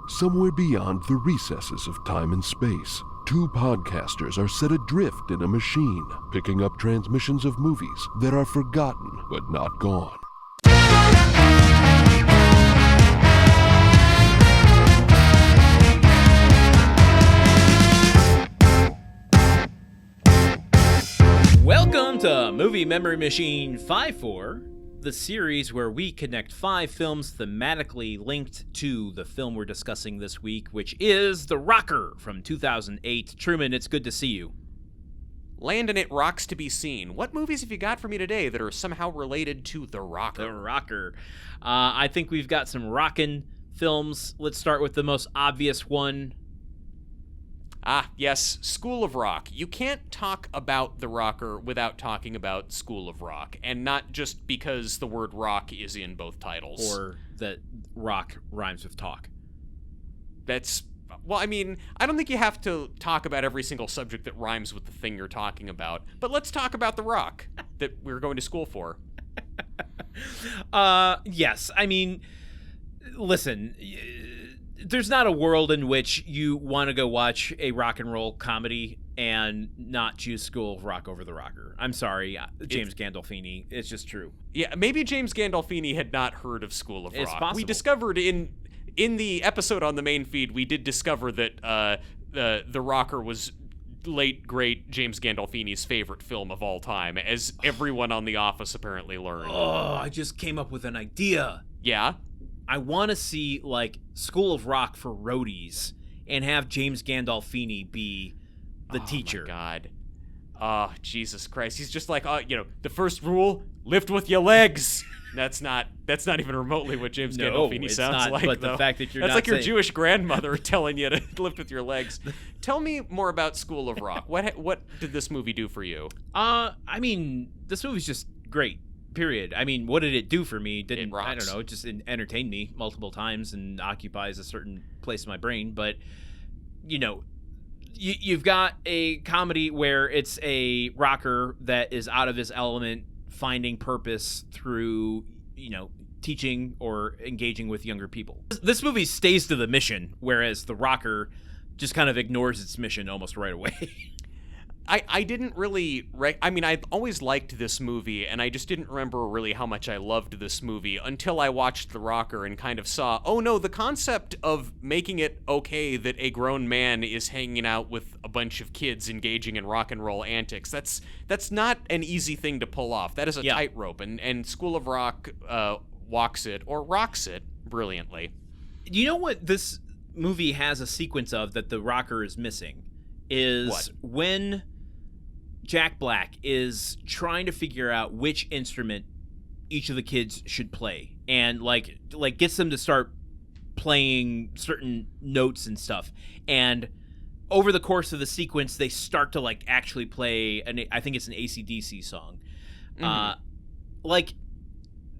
Somewhere beyond the recesses of time and space, two podcasters are set adrift in a machine, picking up transmissions of movies that are forgotten but not gone. Welcome to Movie Memory Machine 54, the series where we connect 5 films thematically linked to the film we're discussing this week, which is The Rocker from 2008. Truman, it's good to see you. Landen, it rocks to be seen. What movies have you got for me today that are somehow related to The Rocker? The Rocker. I think we've got some rockin' films. Let's start with the most obvious one. Ah, yes, School of Rock. You can't talk about The Rocker without talking about School of Rock, and not just because the word rock is in both titles. Or that rock rhymes with talk. Well, I mean, I don't think you have to talk about every single subject that rhymes with the thing you're talking about, but let's talk about The Rock that we're going to school for. Yes, I mean, listen, there's not a world in which you want to go watch a rock and roll comedy and not choose School of Rock over The Rocker. I'm sorry, James Gandolfini. It's just true. Yeah, maybe James Gandolfini had not heard of School of Rock. It's possible. We discovered in the episode on the main feed, we did discover that The Rocker was late, great James Gandolfini's favorite film of all time, as everyone on The Office apparently learned. Oh, I just came up with an idea. Yeah? I want to see, like, School of Rock for roadies and have James Gandolfini be the teacher. Oh, my God. Oh, Jesus Christ. He's just like, the first rule, lift with your legs. That's not even remotely what James Gandolfini sounds like, but though. The fact that you're That's not like your saying... Jewish grandmother telling you to lift with your legs. Tell me more about School of Rock. What did this movie do for you? I mean, this movie's just great. Period. I mean, what did it do for me? It rocks. I don't know. It just entertained me multiple times and occupies a certain place in my brain. But, you know, you've got a comedy where it's a rocker that is out of his element, finding purpose through, teaching or engaging with younger people. This movie stays to the mission, whereas The Rocker just kind of ignores its mission almost right away. I didn't really... I always liked this movie, and I just didn't remember really how much I loved this movie until I watched The Rocker and kind of saw, oh no, the concept of making it okay that a grown man is hanging out with a bunch of kids engaging in rock and roll antics, that's not an easy thing to pull off. That is a tightrope, and School of Rock walks it, or rocks it, brilliantly. You know what this movie has a sequence of that The Rocker is missing? Is what? When Jack Black is trying to figure out which instrument each of the kids should play, and like gets them to start playing certain notes and stuff. And over the course of the sequence, they start to actually play I think it's an AC/DC song. Mm-hmm.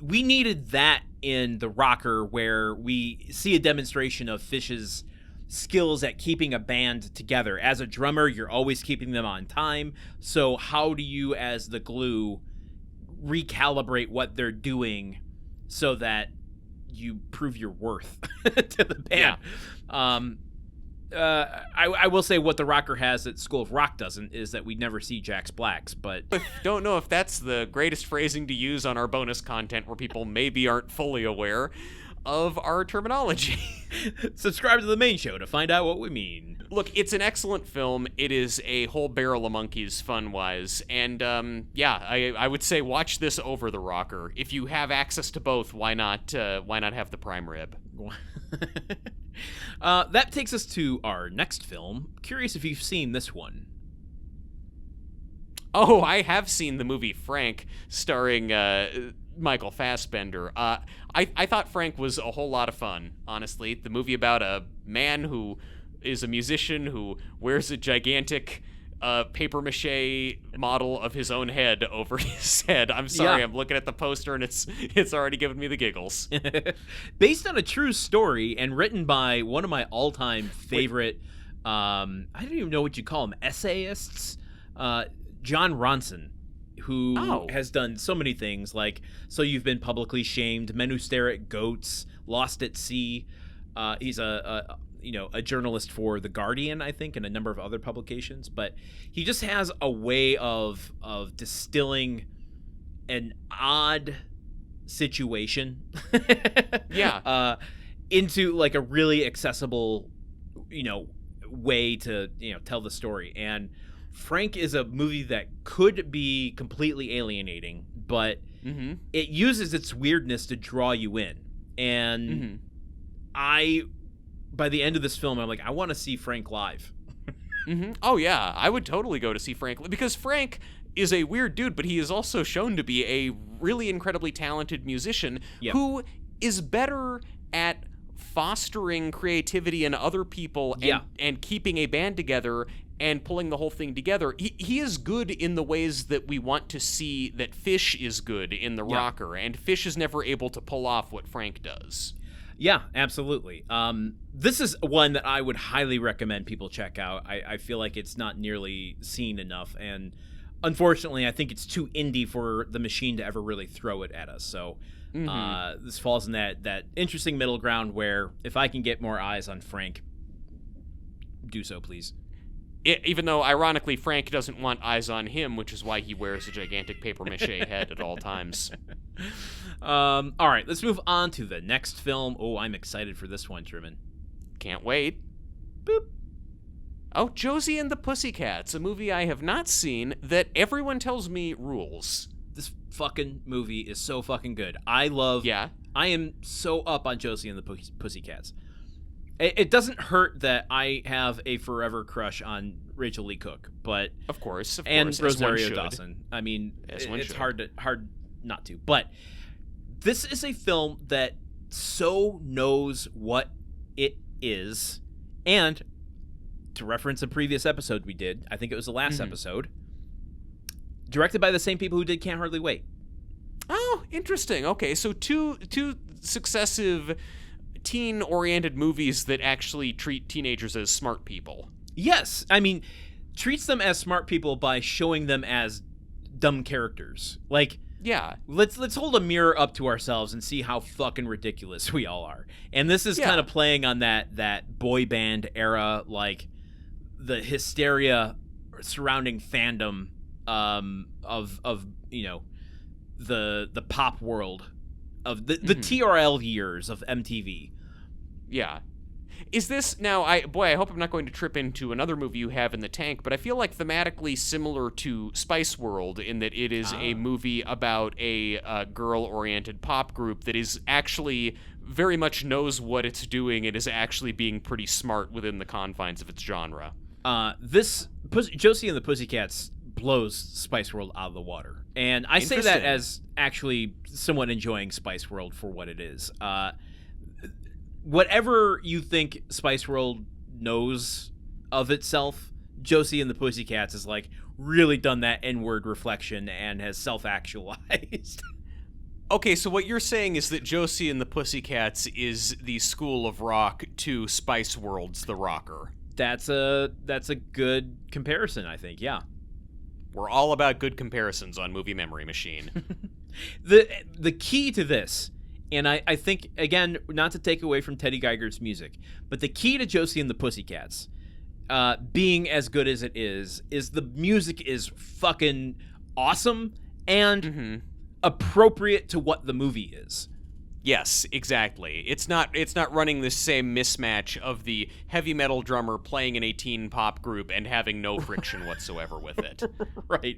We needed that in The Rocker, where we see a demonstration of Fish's skills at keeping a band together. As a drummer, you're always keeping them on time. So how do you, as the glue, recalibrate what they're doing so that you prove your worth to the band? Yeah. I will say what The Rocker has that School of Rock doesn't is that we never see Jack Black's, but... Don't know if that's the greatest phrasing to use on our bonus content where people maybe aren't fully aware of our terminology. Subscribe to the main show to find out what we mean. Look, it's an excellent film. It is a whole barrel of monkeys fun-wise. And, I would say watch this over The Rocker. If you have access to both, why not have the prime rib? That takes us to our next film. Curious if you've seen this one. Oh, I have seen the movie Frank, starring Michael Fassbender. I thought Frank was a whole lot of fun, honestly. The movie about a man who is a musician who wears a gigantic papier-mâché model of his own head over his head. I'm sorry, I'm looking at the poster and it's already giving me the giggles. Based on a true story and written by one of my all-time favorite, I don't even know what you call them, essayists, John Ronson, who has done so many things like So You've Been Publicly Shamed, Men Who Stare at Goats, Lost at Sea. He's a journalist for The Guardian, I think, and a number of other publications. But he just has a way of distilling an odd situation, into like a really accessible, way to tell the story. And Frank is a movie that could be completely alienating, but it uses its weirdness to draw you in. And by the end of this film, I'm like, I want to see Frank live. Oh yeah, I would totally go to see Frank, because Frank is a weird dude, but he is also shown to be a really incredibly talented musician who is better at fostering creativity in other people and keeping a band together and pulling the whole thing together. He is good in the ways that we want to see that Fish is good in The Rocker, and Fish is never able to pull off what Frank does. Yeah, absolutely. This is one that I would highly recommend people check out. I feel like it's not nearly seen enough, and unfortunately, I think it's too indie for the machine to ever really throw it at us. So this falls in that interesting middle ground where if I can get more eyes on Frank, do so, please. Even though, ironically, Frank doesn't want eyes on him, which is why he wears a gigantic papier-mâché head at all times. All right, let's move on to the next film. Oh, I'm excited for this one, Truman. Can't wait. Boop. Oh, Josie and the Pussycats, a movie I have not seen that everyone tells me rules. This fucking movie is so fucking good. I am so up on Josie and the Pussycats. It doesn't hurt that I have a forever crush on Rachel Lee Cook, but of course, and Rosario Dawson. I mean, it's hard not to. But this is a film that so knows what it is, and to reference a previous episode we did, I think it was the last episode, directed by the same people who did Can't Hardly Wait. Oh, interesting. Okay, so two successive teen-oriented movies that actually treat teenagers as smart people. Yes, I mean, treats them as smart people by showing them as dumb characters. Like, yeah, let's hold a mirror up to ourselves and see how fucking ridiculous we all are. And this is kind of playing on that boy band era, like the hysteria surrounding fandom of the pop world of the TRL years of MTV. Yeah. Is this now? I hope I'm not going to trip into another movie you have in the tank, but I feel like thematically similar to Spice World in that it is a movie about a girl-oriented pop group that is actually very much knows what it's doing and is actually being pretty smart within the confines of its genre. Josie and the Pussycats blows Spice World out of the water, and I say that as actually somewhat enjoying Spice World for what it is. Whatever you think Spice World knows of itself, Josie and the Pussycats is like really done that inward reflection and has self-actualized. Okay, so what you're saying is that Josie and the Pussycats is the school of rock to Spice World's The Rocker. That's a good comparison, I think. Yeah. We're all about good comparisons on Movie Memory Machine. The key to this, and I think, again, not to take away from Teddy Geiger's music, but the key to Josie and the Pussycats being as good as it is the music is fucking awesome and appropriate to what the movie is. Yes, exactly. It's not running the same mismatch of the heavy metal drummer playing in a teen pop group and having no friction whatsoever with it.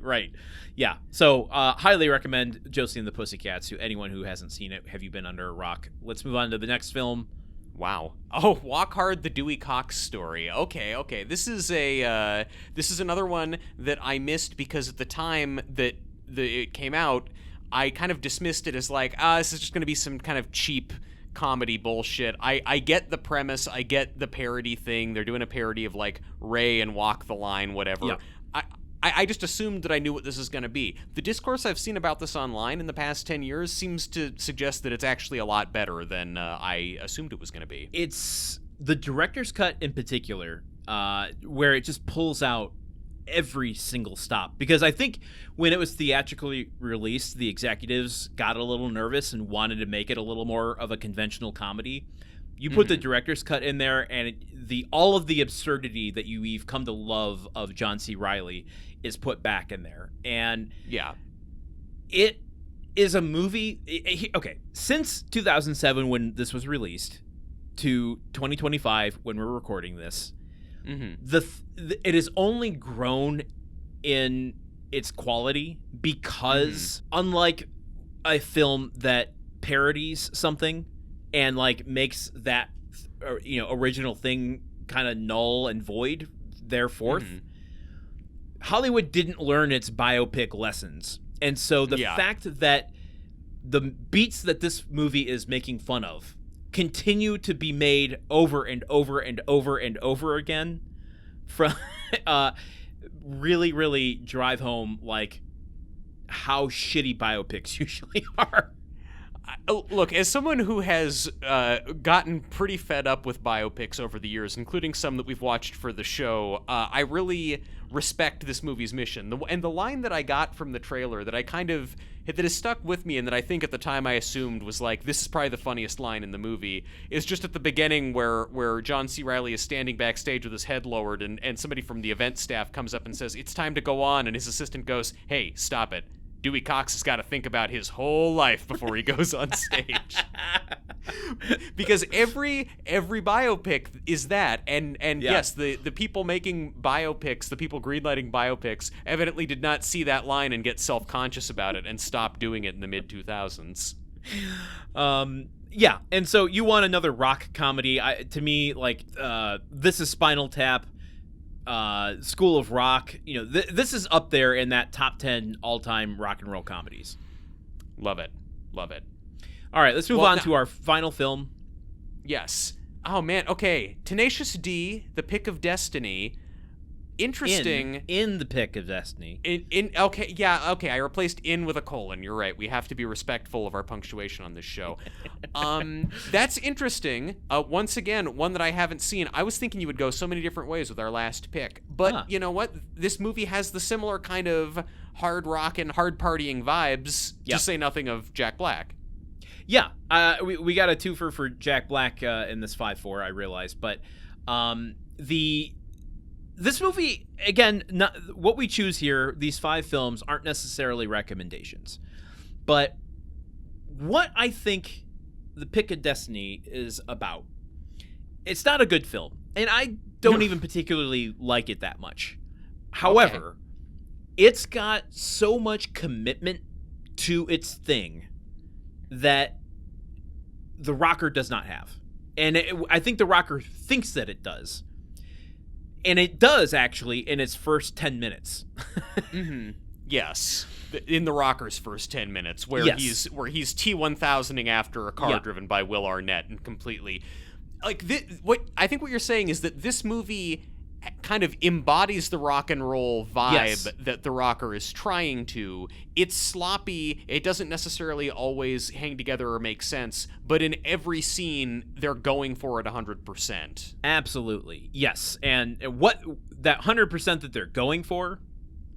Right. Yeah. So, highly recommend Josie and the Pussycats to anyone who hasn't seen it. Have you been under a rock? Let's move on to the next film. Wow. Oh, Walk Hard, the Dewey Cox story. Okay. This is another one that I missed because at the time that it came out, I kind of dismissed it as like, this is just going to be some kind of cheap comedy bullshit. I get the premise. I get the parody thing. They're doing a parody of, like, Ray and Walk the Line, whatever. Yeah. I just assumed that I knew what this is going to be. The discourse I've seen about this online in the past 10 years seems to suggest that it's actually a lot better than I assumed it was going to be. It's the director's cut in particular, where it just pulls out every single stop, because I think when it was theatrically released, the executives got a little nervous and wanted to make it a little more of a conventional comedy. You put the director's cut in there, and all of the absurdity that you've come to love of John C. Reilly is put back in there. And yeah, it is a movie. Okay, since 2007 when this was released to 2025 when we're recording this, it has only grown in its quality because unlike a film that parodies something and like makes that original thing kind of null and void therefore, Hollywood didn't learn its biopic lessons. And so the fact that the beats that this movie is making fun of continue to be made over and over and over and over again from really, really drive home like how shitty biopics usually are. Look, as someone who has gotten pretty fed up with biopics over the years, including some that we've watched for the show, I really respect this movie's mission. And the line that I got from the trailer that has stuck with me and that I think at the time I assumed was like, this is probably the funniest line in the movie, is just at the beginning where John C. Reilly is standing backstage with his head lowered and somebody from the event staff comes up and says, "It's time to go on," and his assistant goes, "Hey, stop it. Dewey Cox has got to think about his whole life before he goes on stage." Because every biopic is that, and yes, the people making biopics, the people greenlighting biopics, evidently did not see that line and get self-conscious about it and stop doing it in the mid-2000s. Yeah, and so you want another rock comedy? To me, like this is Spinal Tap. School of Rock, this is up there in that top 10 all-time rock and roll comedies. Love it. All right, let's move on to our final film. Yes. Oh man. Okay. Tenacious D, The Pick of Destiny. Interesting. In The Pick of Destiny. Okay. Yeah. Okay. I replaced "in" with a colon. You're right. We have to be respectful of our punctuation on this show. That's interesting. Once again, one that I haven't seen. I was thinking you would go so many different ways with our last pick, but you know what? This movie has the similar kind of hard rock and hard partying vibes. To say nothing of Jack Black. Yeah. We got a twofer for Jack Black in this 5-4. I realize, but this movie, again, what we choose here, these 5 films aren't necessarily recommendations. But what I think The Pick of Destiny is about, it's not a good film. And I don't even particularly like it that much. However, it's got so much commitment to its thing that the rocker does not have. And I think the rocker thinks that it does. And it does, actually, in its first 10 minutes. Yes. In the rocker's first 10 minutes, where he's T-1000ing after a car driven by Will Arnett and completely... Like, I think what you're saying is that this movie kind of embodies the rock and roll vibe that the rocker is trying to. It's sloppy. It doesn't necessarily always hang together or make sense, but in every scene, they're going for it 100%. Absolutely. Yes. And what that 100% that they're going for,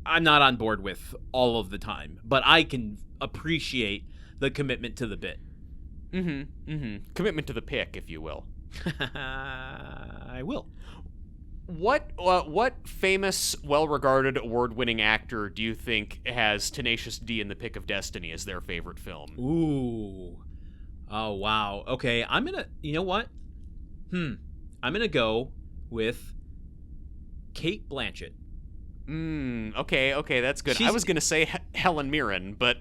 I'm not on board with all of the time, but I can appreciate the commitment to the bit. Commitment to the pick, if you will. I will. What famous, well-regarded, award-winning actor do you think has Tenacious D and The Pick of Destiny as their favorite film? Ooh. Oh, wow. Okay, I'm gonna... You know what? I'm gonna go with Cate Blanchett. Okay, that's good. I was gonna say Helen Mirren, but,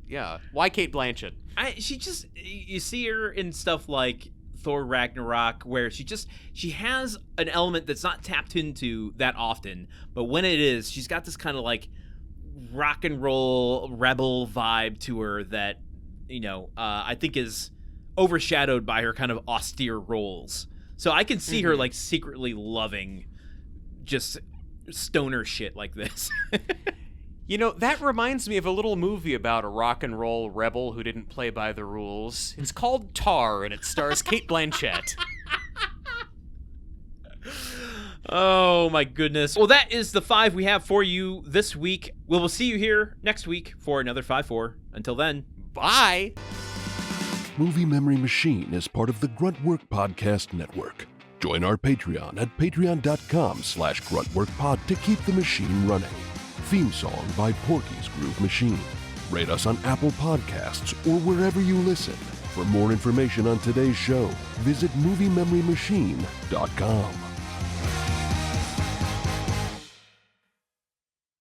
yeah. Why Cate Blanchett? You see her in stuff like Thor Ragnarok, where she has an element that's not tapped into that often, but when it is, she's got this kind of like rock and roll rebel vibe to her that I think is overshadowed by her kind of austere roles. So I can see her like secretly loving just stoner shit like this. That reminds me of a little movie about a rock and roll rebel who didn't play by the rules. It's called Tar, and it stars Cate Blanchett. Oh, my goodness. Well, that is the 5 we have for you this week. We'll see you here next week for another 5-4. Until then, bye! Movie Memory Machine is part of the Gruntwork Podcast Network. Join our Patreon at patreon.com/gruntworkpod to keep the machine running. Theme song by Porky's Groove Machine. Rate us on Apple Podcasts or wherever you listen. For more information on today's show, visit moviememorymachine.com.